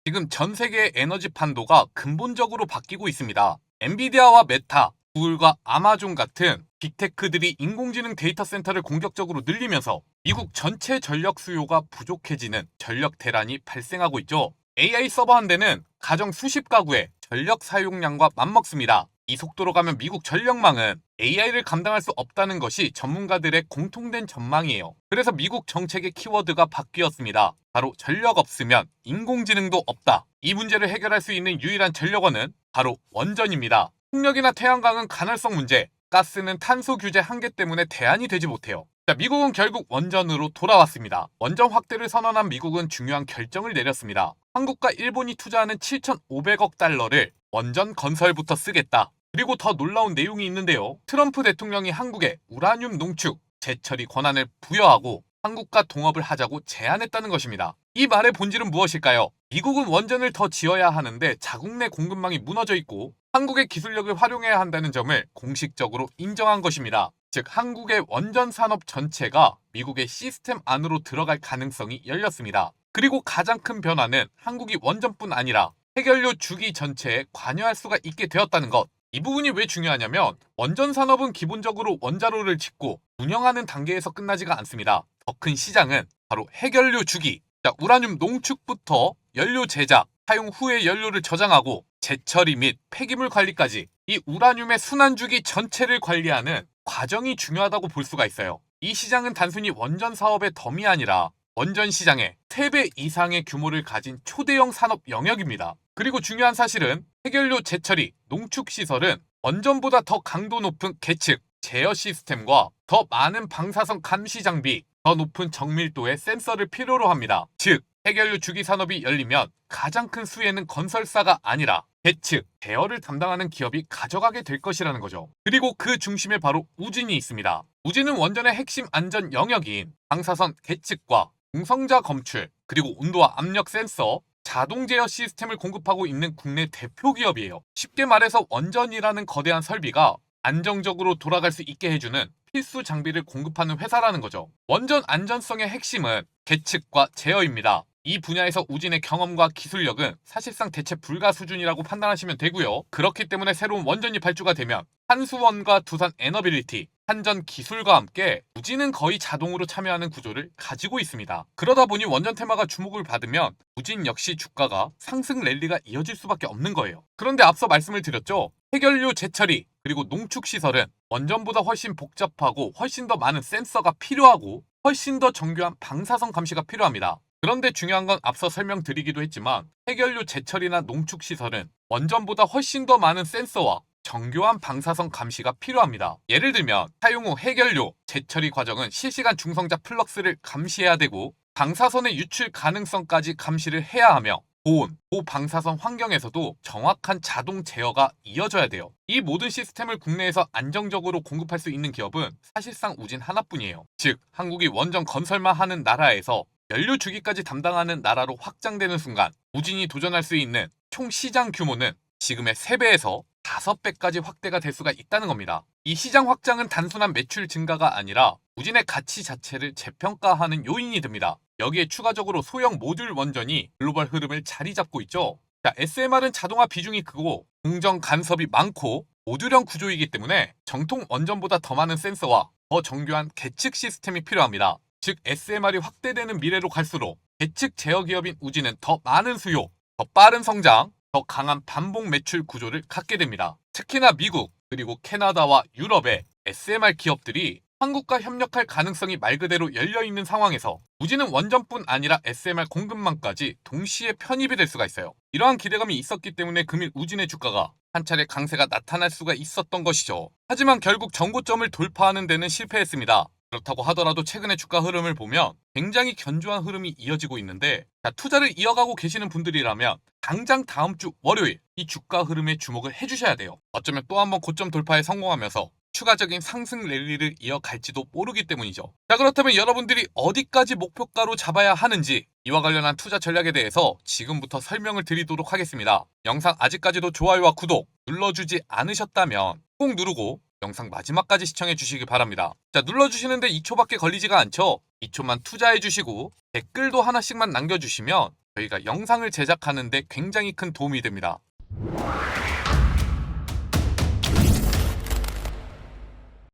지금 전 세계의 에너지 판도가 근본적으로 바뀌고 있습니다. 엔비디아와 메타, 구글과 아마존 같은 빅테크들이 인공지능 데이터 센터를 공격적으로 늘리면서 미국 전체 전력 수요가 부족해지는 전력 대란이 발생하고 있죠. AI 서버 한 대는 가정 수십 가구의 전력 사용량과 맞먹습니다. 이 속도로 가면 미국 전력망은 AI를 감당할 수 없다는 것이 전문가들의 공통된 전망이에요. 그래서 미국 정책의 키워드가 바뀌었습니다. 바로 전력 없으면 인공지능도 없다. 이 문제를 해결할 수 있는 유일한 전력원은 바로 원전입니다. 풍력이나 태양광은 간헐성 문제, 가스는 탄소 규제 한계 때문에 대안이 되지 못해요. 자, 미국은 결국 원전으로 돌아왔습니다. 원전 확대를 선언한 미국은 중요한 결정을 내렸습니다. 한국과 일본이 투자하는 7,500억 달러를 원전 건설부터 쓰겠다. 그리고 더 놀라운 내용이 있는데요. 트럼프 대통령이 한국에 우라늄 농축, 재처리 권한을 부여하고 한국과 동업을 하자고 제안했다는 것입니다. 이 말의 본질은 무엇일까요? 미국은 원전을 더 지어야 하는데 자국 내 공급망이 무너져 있고 한국의 기술력을 활용해야 한다는 점을 공식적으로 인정한 것입니다. 즉 한국의 원전 산업 전체가 미국의 시스템 안으로 들어갈 가능성이 열렸습니다. 그리고 가장 큰 변화는 한국이 원전뿐 아니라 해결료 주기 전체에 관여할 수가 있게 되었다는 것. 이 부분이 왜 중요하냐면 원전 산업은 기본적으로 원자로를 짓고 운영하는 단계에서 끝나지가 않습니다. 더 큰 시장은 바로 해결료 주기. 자, 우라늄 농축부터 연료 제작, 사용 후에 연료를 저장하고 재처리 및 폐기물 관리까지 이 우라늄의 순환주기 전체를 관리하는 과정이 중요하다고 볼 수가 있어요. 이 시장은 단순히 원전 사업의 덤이 아니라 원전 시장의 3배 이상의 규모를 가진 초대형 산업 영역입니다. 그리고 중요한 사실은 해결료 재처리, 농축시설은 원전보다 더 강도 높은 계측, 제어 시스템과 더 많은 방사선 감시 장비, 더 높은 정밀도의 센서를 필요로 합니다. 즉, 해결료 주기 산업이 열리면 가장 큰 수혜는 건설사가 아니라 계측, 제어를 담당하는 기업이 가져가게 될 것이라는 거죠. 그리고 그 중심에 바로 우진이 있습니다. 우진은 원전의 핵심 안전 영역인 방사선 계측과 공성자 검출, 그리고 온도와 압력 센서, 자동 제어 시스템을 공급하고 있는 국내 대표 기업이에요. 쉽게 말해서 원전이라는 거대한 설비가 안정적으로 돌아갈 수 있게 해주는 필수 장비를 공급하는 회사라는 거죠. 원전 안전성의 핵심은 계측과 제어입니다. 이 분야에서 우진의 경험과 기술력은 사실상 대체 불가 수준이라고 판단하시면 되고요. 그렇기 때문에 새로운 원전이 발주가 되면 한수원과 두산 에너빌리티, 한전 기술과 함께 우진은 거의 자동으로 참여하는 구조를 가지고 있습니다. 그러다 보니 원전 테마가 주목을 받으면 우진 역시 주가가 상승 랠리가 이어질 수밖에 없는 거예요. 그런데 앞서 말씀을 드렸죠. 해결료 재처리 그리고 농축시설은 원전보다 훨씬 복잡하고 훨씬 더 많은 센서가 필요하고 훨씬 더 정교한 방사선 감시가 필요합니다. 그런데 중요한 건 앞서 설명드리기도 했지만 해결료 재처리나 농축시설은 원전보다 훨씬 더 많은 센서와 정교한 방사선 감시가 필요합니다. 예를 들면 사용 후 해결료 재처리 과정은 실시간 중성자 플럭스를 감시해야 되고 방사선의 유출 가능성까지 감시를 해야 하며 고온, 고방사선 환경에서도 정확한 자동 제어가 이어져야 돼요. 이 모든 시스템을 국내에서 안정적으로 공급할 수 있는 기업은 사실상 우진 하나뿐이에요. 즉, 한국이 원전 건설만 하는 나라에서 연료 주기까지 담당하는 나라로 확장되는 순간 우진이 도전할 수 있는 총 시장 규모는 지금의 3배에서 5배까지 확대가 될 수가 있다는 겁니다. 이 시장 확장은 단순한 매출 증가가 아니라 우진의 가치 자체를 재평가하는 요인이 됩니다. 여기에 추가적으로 소형 모듈 원전이 글로벌 흐름을 자리 잡고 있죠. 자, SMR은 자동화 비중이 크고 공정 간섭이 많고 모듈형 구조이기 때문에 정통 원전보다 더 많은 센서와 더 정교한 계측 시스템이 필요합니다. 즉 SMR이 확대되는 미래로 갈수록 계측 제어 기업인 우진은 더 많은 수요, 더 빠른 성장, 더 강한 반복 매출 구조를 갖게 됩니다. 특히나 미국 그리고 캐나다와 유럽의 SMR 기업들이 한국과 협력할 가능성이 말 그대로 열려있는 상황에서 우진은 원전뿐 아니라 SMR 공급망까지 동시에 편입이 될 수가 있어요. 이러한 기대감이 있었기 때문에 금일 우진의 주가가 한 차례 강세가 나타날 수가 있었던 것이죠. 하지만 결국 정고점을 돌파하는 데는 실패했습니다. 그렇다고 하더라도 최근의 주가 흐름을 보면 굉장히 견조한 흐름이 이어지고 있는데 투자를 이어가고 계시는 분들이라면 당장 다음 주 월요일 이 주가 흐름에 주목을 해주셔야 돼요. 어쩌면 또 한번 고점 돌파에 성공하면서 추가적인 상승 랠리를 이어갈지도 모르기 때문이죠. 자, 그렇다면 여러분들이 어디까지 목표가로 잡아야 하는지 이와 관련한 투자 전략에 대해서 지금부터 설명을 드리도록 하겠습니다. 영상 아직까지도 좋아요와 구독 눌러주지 않으셨다면 꼭 누르고 영상 마지막까지 시청해 주시기 바랍니다. 자, 눌러주시는데 2초밖에 걸리지가 않죠? 2초만 투자해 주시고 댓글도 하나씩만 남겨주시면 저희가 영상을 제작하는데 굉장히 큰 도움이 됩니다.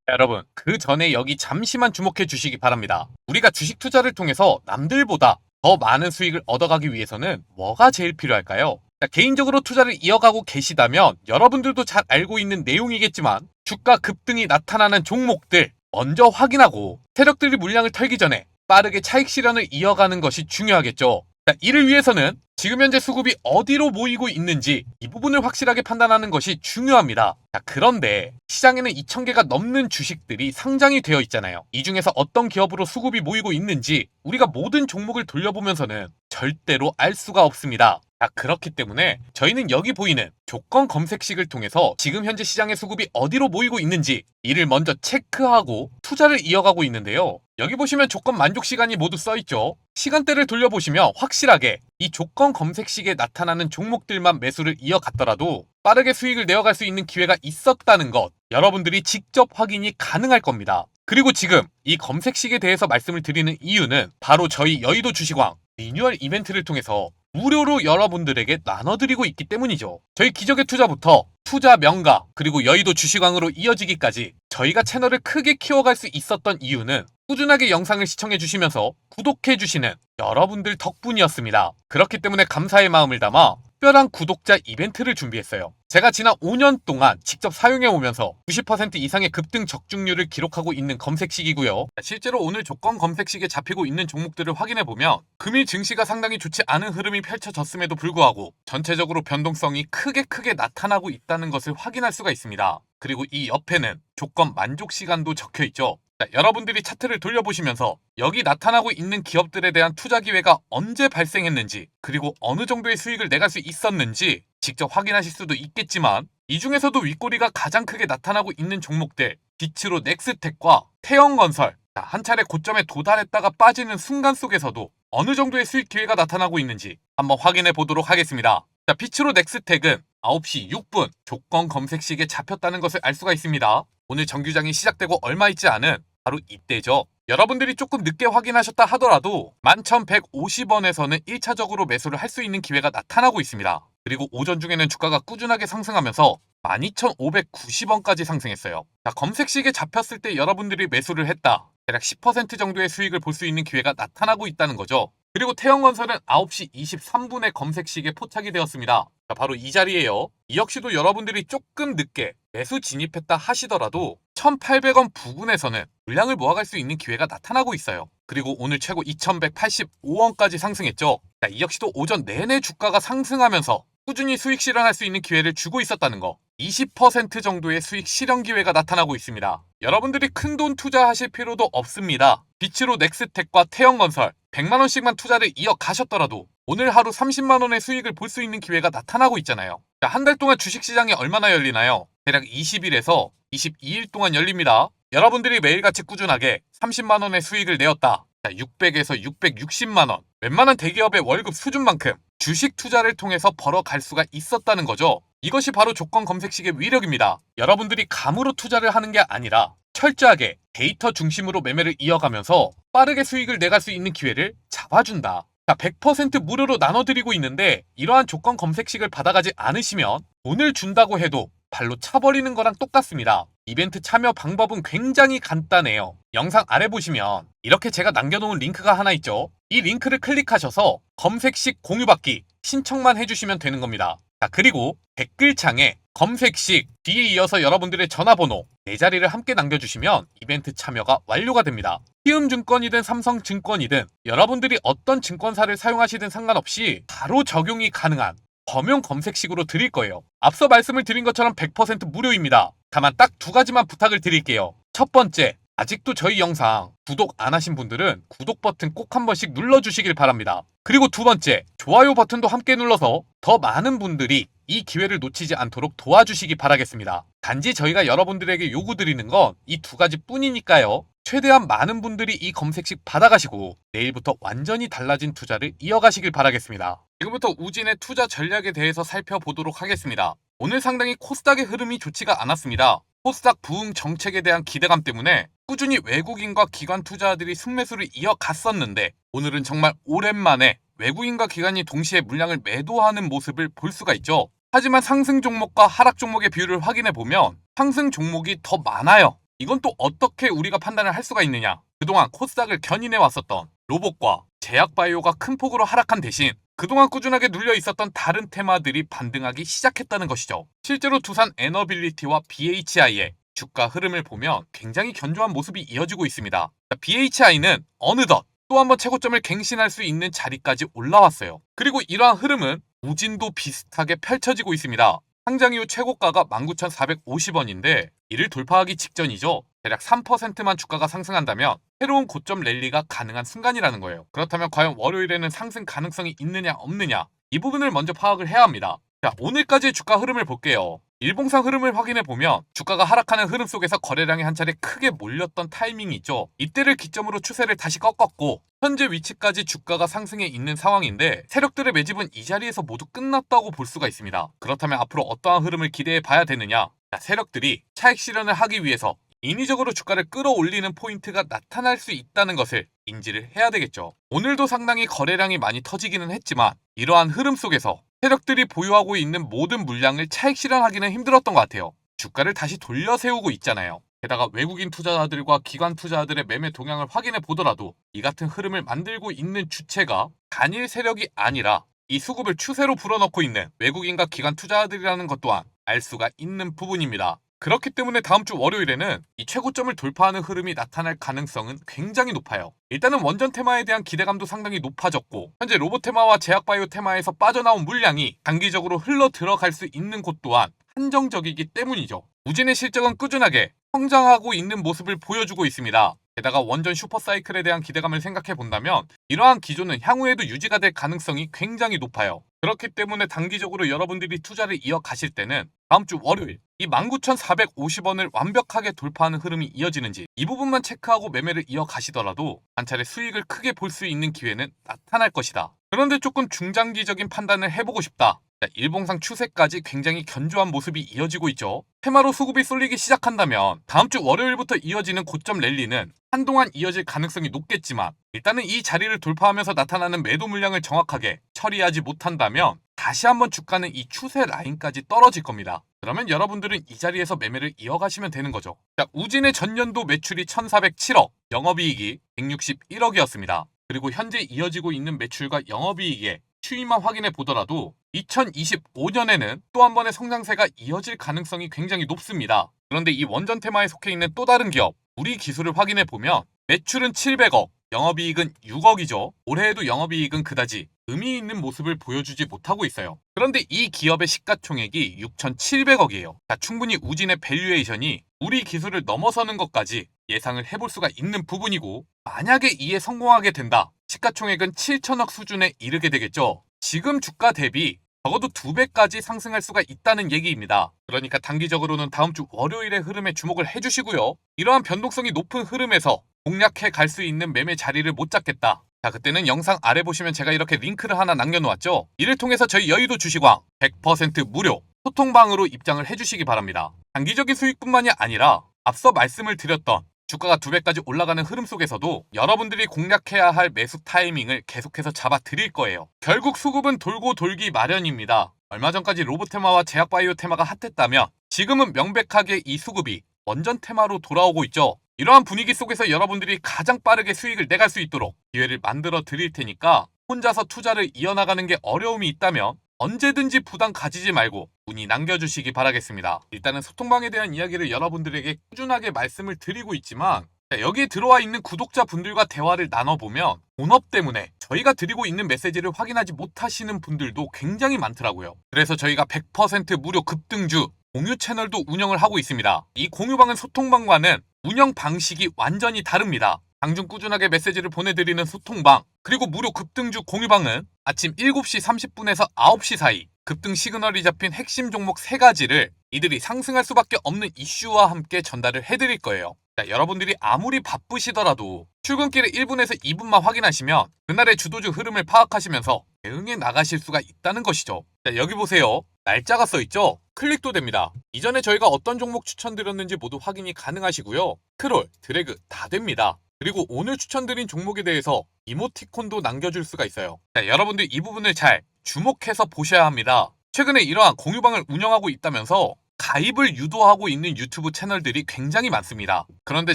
여러분, 그 전에 여기 잠시만 주목해 주시기 바랍니다. 우리가 주식 투자를 통해서 남들보다 더 많은 수익을 얻어가기 위해서는 뭐가 제일 필요할까요? 개인적으로 투자를 이어가고 계시다면 여러분들도 잘 알고 있는 내용이겠지만 주가 급등이 나타나는 종목들 먼저 확인하고 세력들이 물량을 털기 전에 빠르게 차익 실현을 이어가는 것이 중요하겠죠. 이를 위해서는 지금 현재 수급이 어디로 모이고 있는지 이 부분을 확실하게 판단하는 것이 중요합니다. 그런데 시장에는 2,000개가 넘는 주식들이 상장이 되어 있잖아요. 이 중에서 어떤 기업으로 수급이 모이고 있는지 우리가 모든 종목을 돌려보면서는 절대로 알 수가 없습니다. 그렇기 때문에 저희는 여기 보이는 조건 검색식을 통해서 지금 현재 시장의 수급이 어디로 모이고 있는지 이를 먼저 체크하고 투자를 이어가고 있는데요. 여기 보시면 조건 만족 시간이 모두 써있죠. 시간대를 돌려보시면 확실하게 이 조건 검색식에 나타나는 종목들만 매수를 이어갔더라도 빠르게 수익을 내어갈 수 있는 기회가 있었다는 것 여러분들이 직접 확인이 가능할 겁니다. 그리고 지금 이 검색식에 대해서 말씀을 드리는 이유는 바로 저희 여의도 주식왕 리뉴얼 이벤트를 통해서 무료로 여러분들에게 나눠드리고 있기 때문이죠. 저희 기적의 투자부터 투자 명가 그리고 여의도 주식왕으로 이어지기까지 저희가 채널을 크게 키워갈 수 있었던 이유는 꾸준하게 영상을 시청해 주시면서 구독해 주시는 여러분들 덕분이었습니다. 그렇기 때문에 감사의 마음을 담아 특별한 구독자 이벤트를 준비했어요. 제가 지난 5년 동안 직접 사용해 오면서 90% 이상의 급등 적중률을 기록하고 있는 검색식이고요. 실제로 오늘 조건 검색식에 잡히고 있는 종목들을 확인해 보면 금일 증시가 상당히 좋지 않은 흐름이 펼쳐졌음에도 불구하고 전체적으로 변동성이 크게 나타나고 있다는 것을 확인할 수가 있습니다. 그리고 이 옆에는 조건 만족 시간도 적혀 있죠. 여러분들이 차트를 돌려보시면서 여기 나타나고 있는 기업들에 대한 투자 기회가 언제 발생했는지 그리고 어느 정도의 수익을 내갈 수 있었는지 직접 확인하실 수도 있겠지만 이 중에서도 윗꼬리가 가장 크게 나타나고 있는 종목들 빛으로 넥스텍과 태영건설 한 차례 고점에 도달했다가 빠지는 순간 속에서도 어느 정도의 수익 기회가 나타나고 있는지 한번 확인해 보도록 하겠습니다. 빛으로 넥스텍은 9시 6분 조건 검색식에 잡혔다는 것을 알 수가 있습니다. 오늘 정규장이 시작되고 얼마 있지 않은 바로 이때죠. 여러분들이 조금 늦게 확인하셨다 하더라도 11,150원에서는 1차적으로 매수를 할 수 있는 기회가 나타나고 있습니다. 그리고 오전 중에는 주가가 꾸준하게 상승하면서 12,590원까지 상승했어요. 검색식에 잡혔을 때 여러분들이 매수를 했다. 대략 10% 정도의 수익을 볼 수 있는 기회가 나타나고 있다는 거죠. 그리고 태영건설은 9시 23분에 검색식에 포착이 되었습니다. 바로 이 자리에요. 이 역시도 여러분들이 조금 늦게 매수 진입했다 하시더라도 1,800원 부근에서는 물량을 모아갈 수 있는 기회가 나타나고 있어요. 그리고 오늘 최고 2,185원까지 상승했죠. 이 역시도 오전 내내 주가가 상승하면서 꾸준히 수익 실현할 수 있는 기회를 주고 있었다는 거. 20% 정도의 수익 실현 기회가 나타나고 있습니다. 여러분들이 큰돈 투자하실 필요도 없습니다. 빛으로 넥스텍과 태영건설 100만원씩만 투자를 이어가셨더라도 오늘 하루 30만원의 수익을 볼 수 있는 기회가 나타나고 있잖아요. 한 달 동안 주식시장이 얼마나 열리나요? 대략 20일에서 22일 동안 열립니다. 여러분들이 매일같이 꾸준하게 30만원의 수익을 내었다. 600에서 660만원. 웬만한 대기업의 월급 수준만큼 주식 투자를 통해서 벌어갈 수가 있었다는 거죠. 이것이 바로 조건 검색식의 위력입니다. 여러분들이 감으로 투자를 하는 게 아니라 철저하게 데이터 중심으로 매매를 이어가면서 빠르게 수익을 내갈 수 있는 기회를 잡아준다. 100% 무료로 나눠드리고 있는데 이러한 조건 검색식을 받아가지 않으시면 돈을 준다고 해도 발로 차버리는 거랑 똑같습니다. 이벤트 참여 방법은 굉장히 간단해요. 영상 아래 보시면 이렇게 제가 남겨놓은 링크가 하나 있죠. 이 링크를 클릭하셔서 검색식 공유받기 신청만 해주시면 되는 겁니다. 그리고 댓글창에 검색식 뒤에 이어서 여러분들의 전화번호 4자리를 함께 남겨주시면 이벤트 참여가 완료가 됩니다. 키움증권이든 삼성증권이든 여러분들이 어떤 증권사를 사용하시든 상관없이 바로 적용이 가능한 범용 검색식으로 드릴 거예요. 앞서 말씀을 드린 것처럼 100% 무료입니다. 다만 딱 2가지만 부탁을 드릴게요. 첫 번째, 아직도 저희 영상 구독 안 하신 분들은 구독 버튼 꼭 한 번씩 눌러주시길 바랍니다. 그리고 두 번째, 좋아요 버튼도 함께 눌러서 더 많은 분들이 이 기회를 놓치지 않도록 도와주시기 바라겠습니다. 단지 저희가 여러분들에게 요구드리는 건 이 2가지 뿐이니까요. 최대한 많은 분들이 이 검색식 받아가시고 내일부터 완전히 달라진 투자를 이어가시길 바라겠습니다. 지금부터 우진의 투자 전략에 대해서 살펴보도록 하겠습니다. 오늘 상당히 코스닥의 흐름이 좋지가 않았습니다. 코스닥 부흥 정책에 대한 기대감 때문에 꾸준히 외국인과 기관 투자자들이 순매수를 이어갔었는데 오늘은 정말 오랜만에 외국인과 기관이 동시에 물량을 매도하는 모습을 볼 수가 있죠. 하지만 상승 종목과 하락 종목의 비율을 확인해 보면 상승 종목이 더 많아요. 이건 또 어떻게 우리가 판단을 할 수가 있느냐? 그동안 코스닥을 견인해 왔었던 로봇과 제약바이오가 큰 폭으로 하락한 대신 그동안 꾸준하게 눌려 있었던 다른 테마들이 반등하기 시작했다는 것이죠. 실제로 두산 에너빌리티와 BHI의 주가 흐름을 보면 굉장히 견조한 모습이 이어지고 있습니다. BHI는 어느덧 또 한번 최고점을 갱신할 수 있는 자리까지 올라왔어요. 그리고 이러한 흐름은 우진도 비슷하게 펼쳐지고 있습니다. 상장 이후 최고가가 19,450원인데 이를 돌파하기 직전이죠. 대략 3%만 주가가 상승한다면 새로운 고점 랠리가 가능한 순간이라는 거예요. 그렇다면 과연 월요일에는 상승 가능성이 있느냐 없느냐, 이 부분을 먼저 파악을 해야 합니다. 자, 오늘까지의 주가 흐름을 볼게요. 일봉상 흐름을 확인해 보면 주가가 하락하는 흐름 속에서 거래량이 한 차례 크게 몰렸던 타이밍이 있죠. 이때를 기점으로 추세를 다시 꺾었고 현재 위치까지 주가가 상승해 있는 상황인데 세력들의 매집은 이 자리에서 모두 끝났다고 볼 수가 있습니다. 그렇다면 앞으로 어떠한 흐름을 기대해 봐야 되느냐? 자, 세력들이 차익 실현을 하기 위해서 인위적으로 주가를 끌어올리는 포인트가 나타날 수 있다는 것을 인지를 해야 되겠죠. 오늘도 상당히 거래량이 많이 터지기는 했지만 이러한 흐름 속에서 세력들이 보유하고 있는 모든 물량을 차익 실현하기는 힘들었던 것 같아요. 주가를 다시 돌려 세우고 있잖아요. 게다가 외국인 투자자들과 기관 투자자들의 매매 동향을 확인해 보더라도 이 같은 흐름을 만들고 있는 주체가 단일 세력이 아니라 이 수급을 추세로 불어넣고 있는 외국인과 기관 투자자들이라는 것 또한 알 수가 있는 부분입니다. 그렇기 때문에 다음 주 월요일에는 이 최고점을 돌파하는 흐름이 나타날 가능성은 굉장히 높아요. 일단은 원전 테마에 대한 기대감도 상당히 높아졌고 현재 로봇 테마와 제약바이오 테마에서 빠져나온 물량이 단기적으로 흘러 들어갈 수 있는 곳 또한 한정적이기 때문이죠. 우진의 실적은 꾸준하게 성장하고 있는 모습을 보여주고 있습니다. 게다가 원전 슈퍼사이클에 대한 기대감을 생각해 본다면 이러한 기조는 향후에도 유지가 될 가능성이 굉장히 높아요. 그렇기 때문에 단기적으로 여러분들이 투자를 이어가실 때는 다음 주 월요일 이 19,450원을 완벽하게 돌파하는 흐름이 이어지는지 이 부분만 체크하고 매매를 이어가시더라도 한 차례 수익을 크게 볼 수 있는 기회는 나타날 것이다. 그런데 조금 중장기적인 판단을 해보고 싶다. 일봉상 추세까지 굉장히 견조한 모습이 이어지고 있죠. 테마로 수급이 쏠리기 시작한다면 다음 주 월요일부터 이어지는 고점 랠리는 한동안 이어질 가능성이 높겠지만 일단은 이 자리를 돌파하면서 나타나는 매도 물량을 정확하게 처리하지 못한다면 다시 한번 주가는 이 추세 라인까지 떨어질 겁니다. 그러면 여러분들은 이 자리에서 매매를 이어가시면 되는 거죠. 자, 우진의 전년도 매출이 1,407억, 영업이익이 161억이었습니다. 그리고 현재 이어지고 있는 매출과 영업이익의 추이만 확인해 보더라도 2025년에는 또 한 번의 성장세가 이어질 가능성이 굉장히 높습니다. 그런데 이 원전 테마에 속해 있는 또 다른 기업, 우리 기술을 확인해 보면 매출은 700억, 영업이익은 6억이죠. 올해에도 영업이익은 그다지 의미 있는 모습을 보여주지 못하고 있어요. 그런데 이 기업의 시가총액이 6,700억이에요. 자, 충분히 우진의 밸류에이션이 우리 기술을 넘어서는 것까지 예상을 해볼 수가 있는 부분이고 만약에 이에 성공하게 된다. 시가총액은 7천억 수준에 이르게 되겠죠. 지금 주가 대비 적어도 2배까지 상승할 수가 있다는 얘기입니다. 그러니까 단기적으로는 다음 주 월요일의 흐름에 주목을 해주시고요. 이러한 변동성이 높은 흐름에서 공략해 갈 수 있는 매매 자리를 못 잡겠다. 자, 그때는 영상 아래 보시면 제가 이렇게 링크를 하나 남겨놓았죠. 이를 통해서 저희 여의도 주식왕 100% 무료 소통방으로 입장을 해주시기 바랍니다. 단기적인 수익뿐만이 아니라 앞서 말씀을 드렸던 주가가 2배까지 올라가는 흐름 속에서도 여러분들이 공략해야 할 매수 타이밍을 계속해서 잡아 드릴 거예요. 결국 수급은 돌고 돌기 마련입니다. 얼마 전까지 로봇 테마와 제약바이오 테마가 핫했다면 지금은 명백하게 이 수급이 원전 테마로 돌아오고 있죠. 이러한 분위기 속에서 여러분들이 가장 빠르게 수익을 내갈 수 있도록 기회를 만들어 드릴 테니까 혼자서 투자를 이어나가는 게 어려움이 있다면 언제든지 부담 가지지 말고 문의 남겨주시기 바라겠습니다. 일단은 소통방에 대한 이야기를 여러분들에게 꾸준하게 말씀을 드리고 있지만 여기에 들어와 있는 구독자분들과 대화를 나눠보면 본업 때문에 저희가 드리고 있는 메시지를 확인하지 못하시는 분들도 굉장히 많더라고요. 그래서 저희가 100% 무료 급등주 공유 채널도 운영을 하고 있습니다. 이 공유방은 소통방과는 운영 방식이 완전히 다릅니다. 장중 꾸준하게 메시지를 보내드리는 소통방, 그리고 무료 급등주 공유방은 아침 7시 30분에서 9시 사이 급등 시그널이 잡힌 핵심 종목 3가지를 이들이 상승할 수밖에 없는 이슈와 함께 전달을 해드릴 거예요. 자, 여러분들이 아무리 바쁘시더라도 출근길에 1분에서 2분만 확인하시면 그날의 주도주 흐름을 파악하시면서 대응해 나가실 수가 있다는 것이죠. 자, 여기 보세요. 날짜가 써있죠? 클릭도 됩니다. 이전에 저희가 어떤 종목 추천드렸는지 모두 확인이 가능하시고요. 스크롤, 드래그 다 됩니다. 그리고 오늘 추천드린 종목에 대해서 이모티콘도 남겨줄 수가 있어요. 자, 여러분들 이 부분을 잘 주목해서 보셔야 합니다. 최근에 이러한 공유방을 운영하고 있다면서 가입을 유도하고 있는 유튜브 채널들이 굉장히 많습니다. 그런데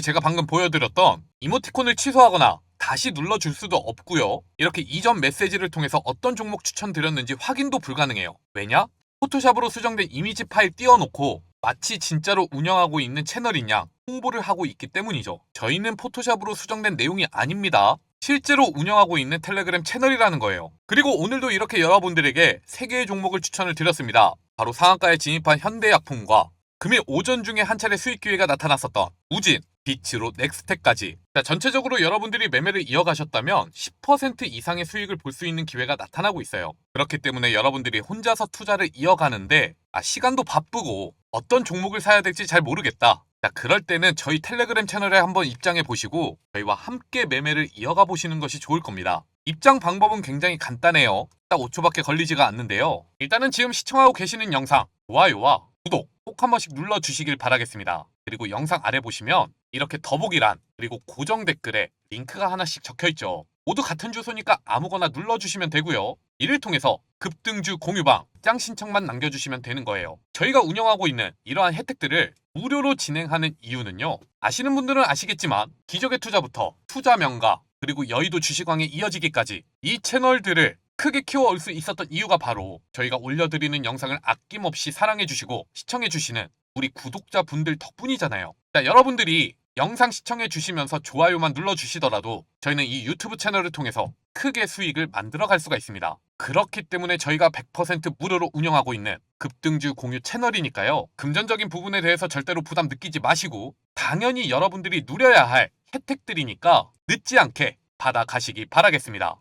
제가 방금 보여드렸던 이모티콘을 취소하거나 다시 눌러줄 수도 없고요. 이렇게 이전 메시지를 통해서 어떤 종목 추천드렸는지 확인도 불가능해요. 왜냐? 포토샵으로 수정된 이미지 파일 띄워놓고 마치 진짜로 운영하고 있는 채널인 양 홍보를 하고 있기 때문이죠. 저희는 포토샵으로 수정된 내용이 아닙니다. 실제로 운영하고 있는 텔레그램 채널이라는 거예요. 그리고 오늘도 이렇게 여러분들에게 3개의 종목을 추천을 드렸습니다. 바로 상한가에 진입한 현대약품과 금일 오전 중에 한 차례 수익 기회가 나타났었던 우진, 비츠로 넥스텍까지. 자, 전체적으로 여러분들이 매매를 이어가셨다면 10% 이상의 수익을 볼 수 있는 기회가 나타나고 있어요. 그렇기 때문에 여러분들이 혼자서 투자를 이어가는데 시간도 바쁘고 어떤 종목을 사야 될지 잘 모르겠다. 자, 그럴 때는 저희 텔레그램 채널에 한번 입장해 보시고 저희와 함께 매매를 이어가 보시는 것이 좋을 겁니다. 입장 방법은 굉장히 간단해요. 딱 5초밖에 걸리지가 않는데요. 일단은 지금 시청하고 계시는 영상 좋아요와 구독 꼭 한 번씩 눌러주시길 바라겠습니다. 그리고 영상 아래 보시면 이렇게 더보기란 그리고 고정 댓글에 링크가 하나씩 적혀있죠. 모두 같은 주소니까 아무거나 눌러주시면 되고요. 이를 통해서 급등주 공유방 입장 신청만 남겨주시면 되는 거예요. 저희가 운영하고 있는 이러한 혜택들을 무료로 진행하는 이유는요. 아시는 분들은 아시겠지만 기적의 투자부터 투자명가 그리고 여의도 주식왕에 이어지기까지 이 채널들을 크게 키워올 수 있었던 이유가 바로 저희가 올려드리는 영상을 아낌없이 사랑해주시고 시청해주시는 우리 구독자분들 덕분이잖아요. 자, 여러분들이 영상 시청해주시면서 좋아요만 눌러주시더라도 저희는 이 유튜브 채널을 통해서 크게 수익을 만들어갈 수가 있습니다. 그렇기 때문에 저희가 100% 무료로 운영하고 있는 급등주 공유 채널이니까요. 금전적인 부분에 대해서 절대로 부담 느끼지 마시고 당연히 여러분들이 누려야 할 혜택들이니까 늦지 않게 받아가시기 바라겠습니다.